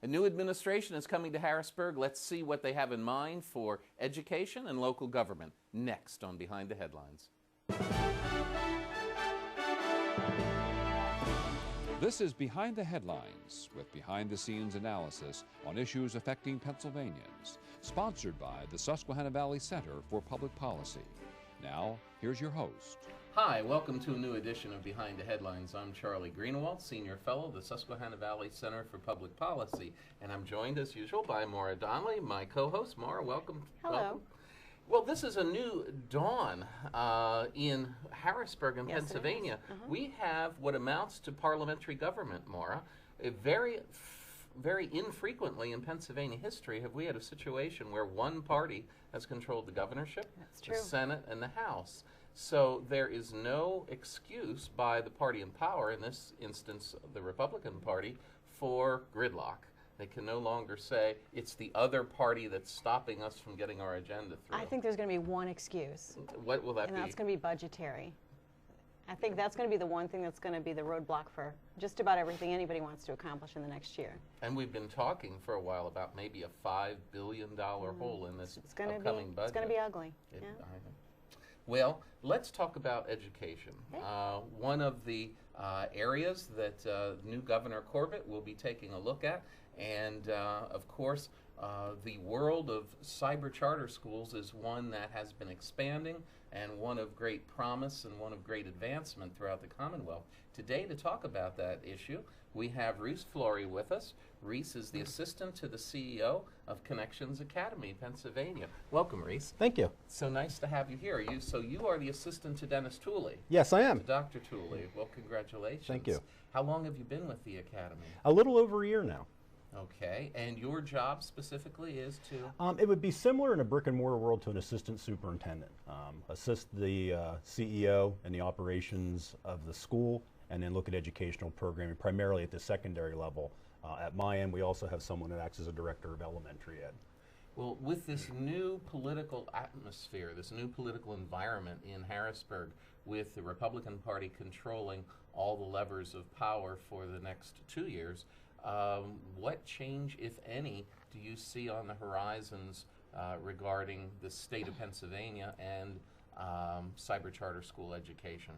A new administration is coming to Harrisburg. Let's see what they have in mind for education and local government. Next on Behind the Headlines. This is Behind the Headlines, with behind-the-scenes analysis on issues affecting Pennsylvanians, sponsored by the Susquehanna Valley Center for Public Policy. Now, here's your host. Hi, welcome to a new edition of Behind the Headlines. I'm Charlie Greenewalt, Senior Fellow, the Susquehanna Valley Center for Public Policy, and I'm joined, as usual, by Maura Donnelly, my co-host. Maura, welcome. Hello. Welcome. Well, this is a new dawn in Harrisburg and Pennsylvania. We have what amounts to parliamentary government, Maura. Very infrequently in Pennsylvania history have we had a situation where one party has controlled the governorship, the Senate, and the House. So there is no excuse by the party in power, in this instance the Republican Party, for gridlock. They can no longer say it's the other party that's stopping us from getting our agenda through. I think there's going to be one excuse. What will that be? And that's going to be budgetary. I think that's going to be the one thing that's going to be the roadblock for just about everything anybody wants to accomplish in the next year. And we've been talking for a while about maybe a $5 billion hole in this upcoming budget. It's going to be ugly. Well, let's talk about education. Okay. One of the areas that new Governor Corbett will be taking a look at, and of course, the world of cyber charter schools is one that has been expanding and one of great promise and one of great advancement throughout the Commonwealth. Today, to talk about that issue, we have Reese Flurie with us. Reese is the assistant to the CEO of Connections Academy, Pennsylvania. Welcome, Reese. Thank you. So nice to have you here. So you are the assistant to Dennis Tooley. Yes, I am. To Dr. Tooley. Well, congratulations. Thank you. How long have you been with the Academy? A little over a year now. Okay, and your job specifically is to? It would be similar in a brick and mortar world to an assistant superintendent. Assist the CEO in the operations of the school, and then look at educational programming, primarily at the secondary level. At my end, we also have someone that acts as a director of elementary ed. Well, with this new political atmosphere, this new political environment in Harrisburg, with the Republican Party controlling all the levers of power for the next 2 years, what change, if any, do you see on the horizons regarding the state of Pennsylvania and cyber charter school education?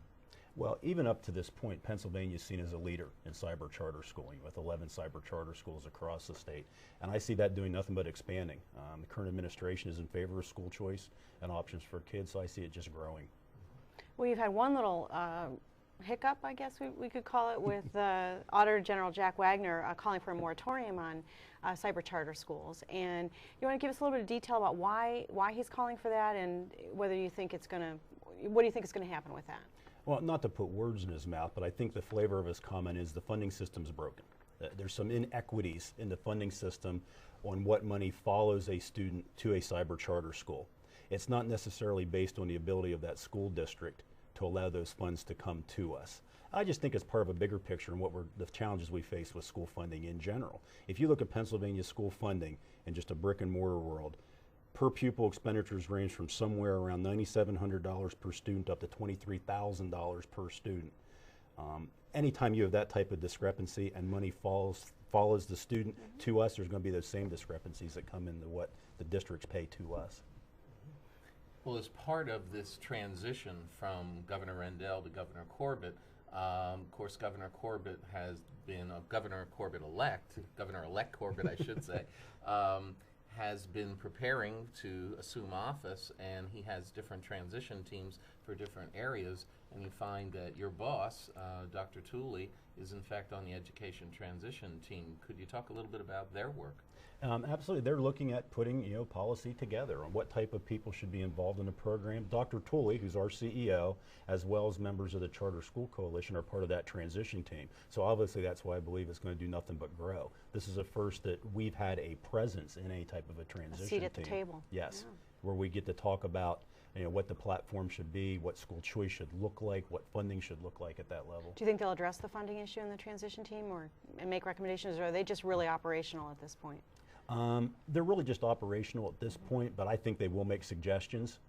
Well, even up to this point, Pennsylvania is seen as a leader in cyber charter schooling, with 11 cyber charter schools across the state. And I see that doing nothing but expanding. The current administration is in favor of school choice and options for kids, so I see it just growing. Well, you've had one little hiccup, I guess we could call it, with Auditor General Jack Wagner calling for a moratorium on cyber charter schools. And you want to give us a little bit of detail about why he's calling for that, and whether you think it's going to, what do you think is going to happen with that? Well, not to put words in his mouth, but I think the flavor of his comment is the funding system's broken. There's some inequities in the funding system on what money follows a student to a cyber charter school. It's not necessarily based on the ability of that school district to allow those funds to come to us. I just think it's part of a bigger picture and the challenges we face with school funding in general. If you look at Pennsylvania school funding in just a brick and mortar world, per pupil expenditures range from somewhere around $9,700 per student up to $23,000 per student. Anytime you have that type of discrepancy and money follows the student to us, there's going to be those same discrepancies that come into what the districts pay to us. Well, as part of this transition from Governor Rendell to Governor Corbett, of course, Governor Corbett has been Governor Corbett-elect, Governor-elect Corbett, I should say, has been preparing to assume office, and he has different transition teams for different areas, and you find that your boss, Dr. Tooley, is in fact on the education transition team. Could you talk a little bit about their work? Absolutely. They're looking at putting policy together on what type of people should be involved in the program. Dr. Tooley, who's our CEO, as well as members of the Charter School Coalition, are part of that transition team. So obviously that's why I believe it's going to do nothing but grow. This is a first that we've had a presence in any type of a transition team. A seat at the table. Yes, where we get to talk about what the platform should be, what school choice should look like, what funding should look like at that level. Do you think they'll address the funding issue in the transition team and make recommendations, or are they just really operational at this point? They're really just operational at this point, but I think they will make suggestions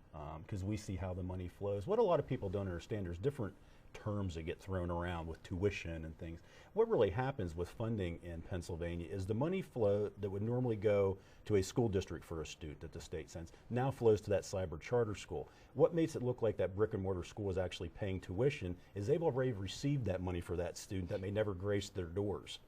because we see how the money flows. What a lot of people don't understand, there's different terms that get thrown around with tuition and things. What really happens with funding in Pennsylvania is the money flow that would normally go to a school district for a student that the state sends now flows to that cyber charter school. What makes it look like that brick and mortar school is actually paying tuition is they've already received that money for that student that may never grace their doors.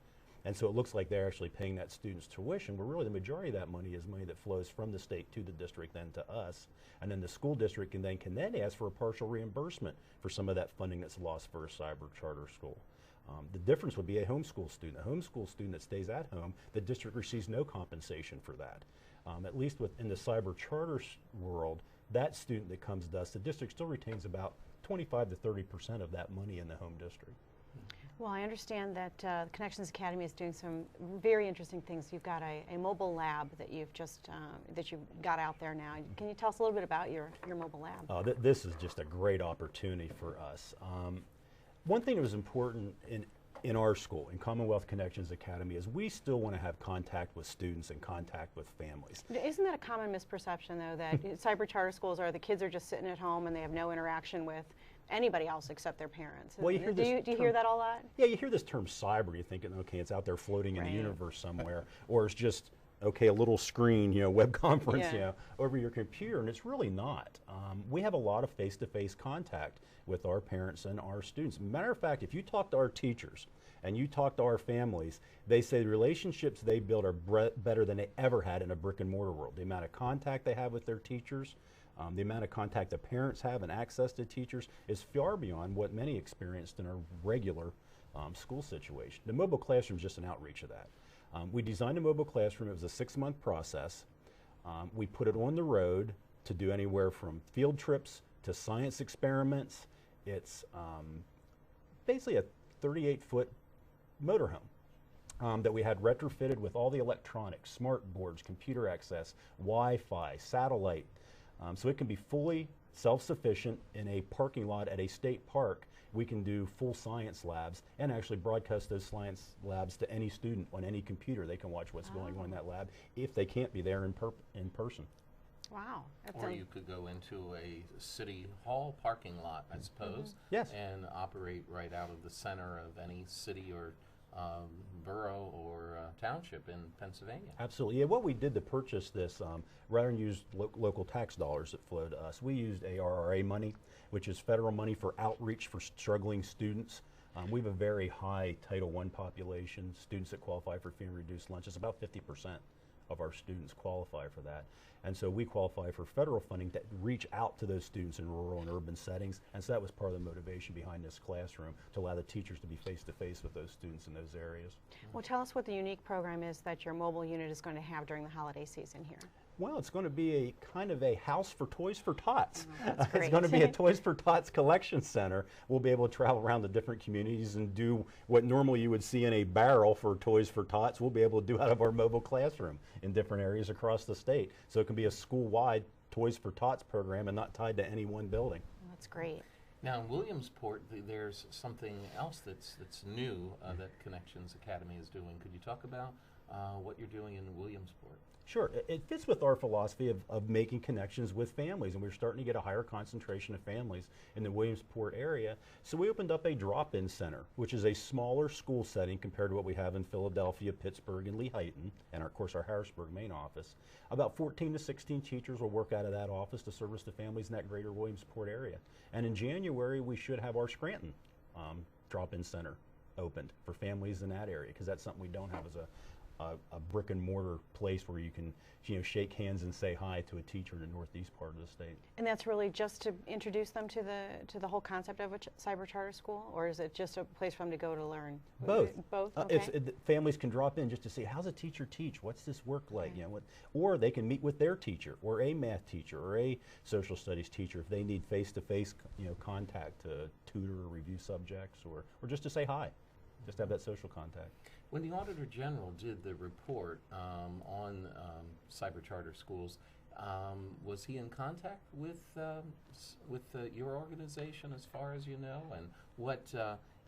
And so it looks like they're actually paying that student's tuition, but really the majority of that money is money that flows from the state to the district, then to us. And then the school district can then ask for a partial reimbursement for some of that funding that's lost for a cyber charter school. The difference would be a homeschool student. A homeschool student that stays at home, the district receives no compensation for that. At least within the cyber charter world, that student that comes to us, the district still retains about 25 to 30% of that money in the home district. Well, I understand that Connections Academy is doing some very interesting things. You've got a mobile lab that you've just that you've got out there now. Can you tell us a little bit about your mobile lab? This is just a great opportunity for us. One thing that was important in our school, in Commonwealth Connections Academy, is we still want to have contact with students and contact with families. Isn't that a common misperception, though, that cyber charter schools are the kids are just sitting at home and they have no interaction with anybody else except their parents? Well, do you hear that a lot? Yeah, you hear this term cyber, you're thinking, okay, it's out there floating in the universe somewhere, or it's just, okay, a little screen, web conference, over your computer, and it's really not. We have a lot of face-to-face contact with our parents and our students. Matter of fact, if you talk to our teachers and you talk to our families, they say the relationships they build are better than they ever had in a brick and mortar world. The amount of contact they have with their teachers, the amount of contact the parents have and access to teachers is far beyond what many experienced in a regular school situation. The mobile classroom is just an outreach of that. We designed a mobile classroom. It was a 6-month process. We put it on the road to do anywhere from field trips to science experiments. It's basically a 38-foot motorhome that we had retrofitted with all the electronics, smart boards, computer access, Wi-Fi, satellite. So it can be fully self-sufficient in a parking lot at a state park. We can do full science labs and actually broadcast those science labs to any student on any computer. They can watch what's going on in that lab if they can't be there in person. Wow. Or you could go into a city hall parking lot, I suppose, yes, and operate right out of the center of any city or borough or township in Pennsylvania. Absolutely. Yeah, what we did to purchase this, rather than use local tax dollars that flow to us, we used ARRA money, which is federal money for outreach for struggling students. We have a very high Title I population, students that qualify for fee and reduced lunch. It's about 50% of our students qualify for that. And so we qualify for federal funding to reach out to those students in rural and urban settings. And so that was part of the motivation behind this classroom, to allow the teachers to be face-to-face with those students in those areas. Well, tell us what the unique program is that your mobile unit is going to have during the holiday season here. Well, it's going to be a kind of a house for Toys for Tots. That's great. It's going to be a Toys for Tots collection center. We'll be able to travel around the different communities and do what normally you would see in a barrel for Toys for Tots. We'll be able to do out of our mobile classroom in different areas across the state. So it can be a school-wide Toys for Tots program and not tied to any one building. That's great. Now in Williamsport, there's something else that's new that Connections Academy is doing. Could you talk about what you're doing in Williamsport? Sure. It fits with our philosophy of making connections with families, and we're starting to get a higher concentration of families in the Williamsport area. So we opened up a drop-in center, which is a smaller school setting compared to what we have in Philadelphia, Pittsburgh, and Lehighton, and of course our Harrisburg main office. About 14 to 16 teachers will work out of that office to service the families in that greater Williamsport area. And in January, we should have our Scranton drop-in center opened for families in that area, because that's something we don't have as a brick and mortar place where you can shake hands and say hi to a teacher in the northeast part of the state. And that's really just to introduce them to the whole concept of a cyber charter school, or is it just a place for them to go to learn? Both. Both. Okay. Families can drop in just to see, how's a teacher teach? What's this work like? Okay. Or they can meet with their teacher, or a math teacher, or a social studies teacher if they need face-to-face contact to tutor or review subjects, or just to say hi, just have that social contact. When the Auditor General did the report on cyber charter schools, was he in contact with your organization, as far as you know? And what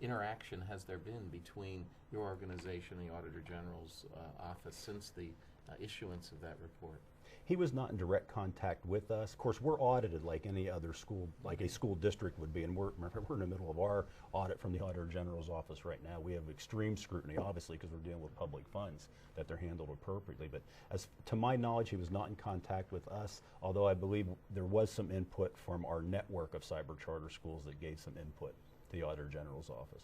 interaction has there been between your organization and the Auditor General's office since the issuance of that report? He was not in direct contact with us. Of course, we're audited like any other school, like a school district would be, and we're in the middle of our audit from the Auditor General's office right now. We have extreme scrutiny, obviously, because we're dealing with public funds, that they're handled appropriately. But as to my knowledge, he was not in contact with us, although I believe there was some input from our network of cyber charter schools that gave some input to the Auditor General's office.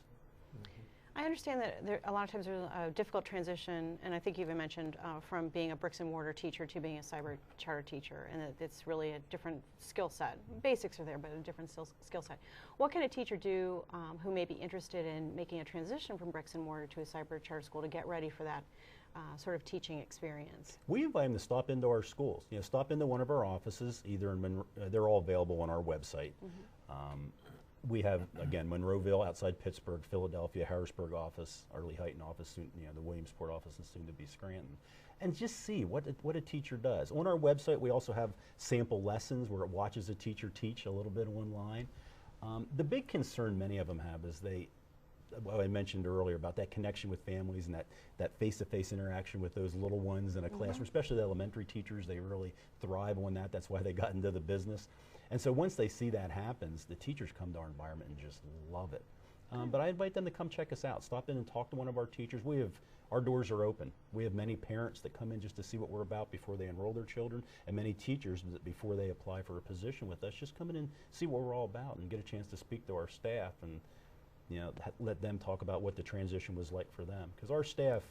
I understand that a lot of times there's a difficult transition, and I think you even mentioned from being a bricks and mortar teacher to being a cyber charter teacher, and that it's really a different skill set. Basics are there, but a different skill set. What can a teacher do who may be interested in making a transition from bricks and mortar to a cyber charter school to get ready for that sort of teaching experience? We invite them to stop into our schools. You know, stop into one of our offices, either in they're all available on our website. We have, again, Monroeville outside Pittsburgh, Philadelphia, Harrisburg office, our Lehighton office, soon, you know, the Williamsport office, and soon to be Scranton. And just see what a teacher does. On our website, we also have sample lessons where it watches a teacher teach a little bit online. The big concern many of them have is what I mentioned earlier about that connection with families and that face-to-face interaction with those little ones in a classroom, especially the elementary teachers. They really thrive on that. That's why they got into the business. And so once they see that happens, the teachers come to our environment and just love it. But I invite them to come check us out. Stop in and talk to one of our teachers. Our doors are open. We have many parents that come in just to see what we're about before they enroll their children, and many teachers that before they apply for a position with us, just come in and see what we're all about and get a chance to speak to our staff and, you know, let them talk about what the transition was like for them. Because our staff,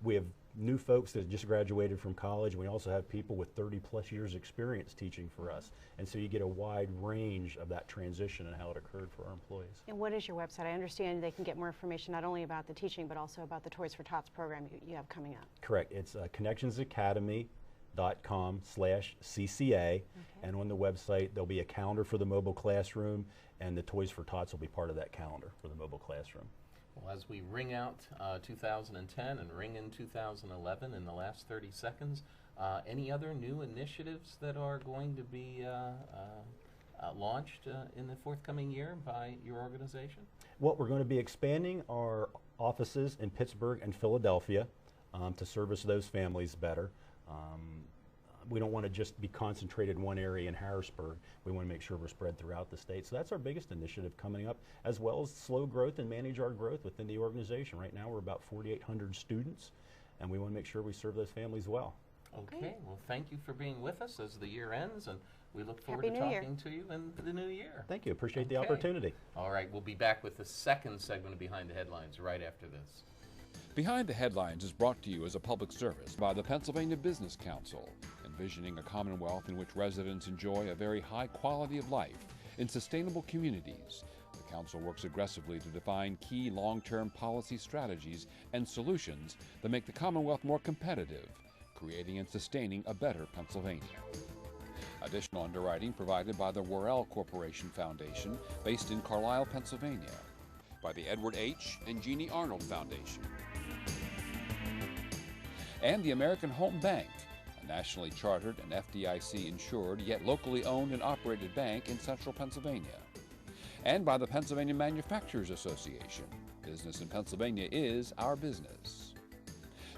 we have new folks that just graduated from college, and we also have people with 30+ years experience teaching for us. And so you get a wide range of that transition and how it occurred for our employees. And what is your website? I understand they can get more information not only about the teaching, but also about the Toys for Tots program you have coming up. Correct. It's connectionsacademy.com/CCA, and on the website there'll be a calendar for the mobile classroom, and the Toys for Tots will be part of that calendar for the mobile classroom. Well, as we ring out 2010 and ring in 2011 in the last 30 seconds, any other new initiatives that are going to be launched in the forthcoming year by your organization? Well, we're going to be expanding our offices in Pittsburgh and Philadelphia to service those families better. We don't want to just be concentrated in one area in Harrisburg. We want to make sure we're spread throughout the state. So that's our biggest initiative coming up, as well as slow growth and manage our growth within the organization. Right now we're about 4,800 students, and we want to make sure we serve those families well. Okay, well, thank you for being with us as the year ends, and we look forward Happy to New Year. talking to you in the new year. Thank you. Appreciate the opportunity. All right, we'll be back with the second segment of Behind the Headlines right after this. Behind the Headlines is brought to you as a public service by the Pennsylvania Business Council, envisioning a Commonwealth in which residents enjoy a very high quality of life in sustainable communities. The Council works aggressively to define key long-term policy strategies and solutions that make the Commonwealth more competitive, creating and sustaining a better Pennsylvania. Additional underwriting provided by the Worrell Corporation Foundation, based in Carlisle, Pennsylvania, by the Edward H. and Jeannie Arnold Foundation, and the American Home Bank, a nationally chartered and FDIC insured yet locally owned and operated bank in central Pennsylvania, and by the Pennsylvania Manufacturers Association. Business in Pennsylvania is our business.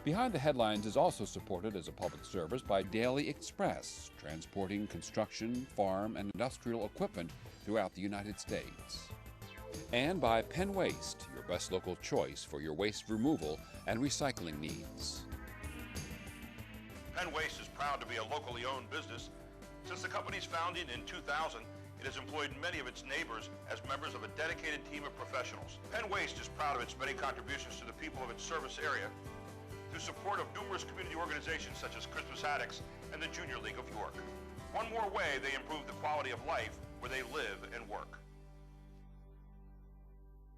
Behind the Headlines is also supported as a public service by Daily Express, transporting construction, farm, and industrial equipment throughout the United States. And by Penn Waste, your best local choice for your waste removal and recycling needs. Penn Waste is proud to be a locally owned business. Since the company's founding in 2000, it has employed many of its neighbors as members of a dedicated team of professionals. Penn Waste is proud of its many contributions to the people of its service area through support of numerous community organizations such as Christmas Addicts and the Junior League of York. One more way they improve the quality of life where they live and work.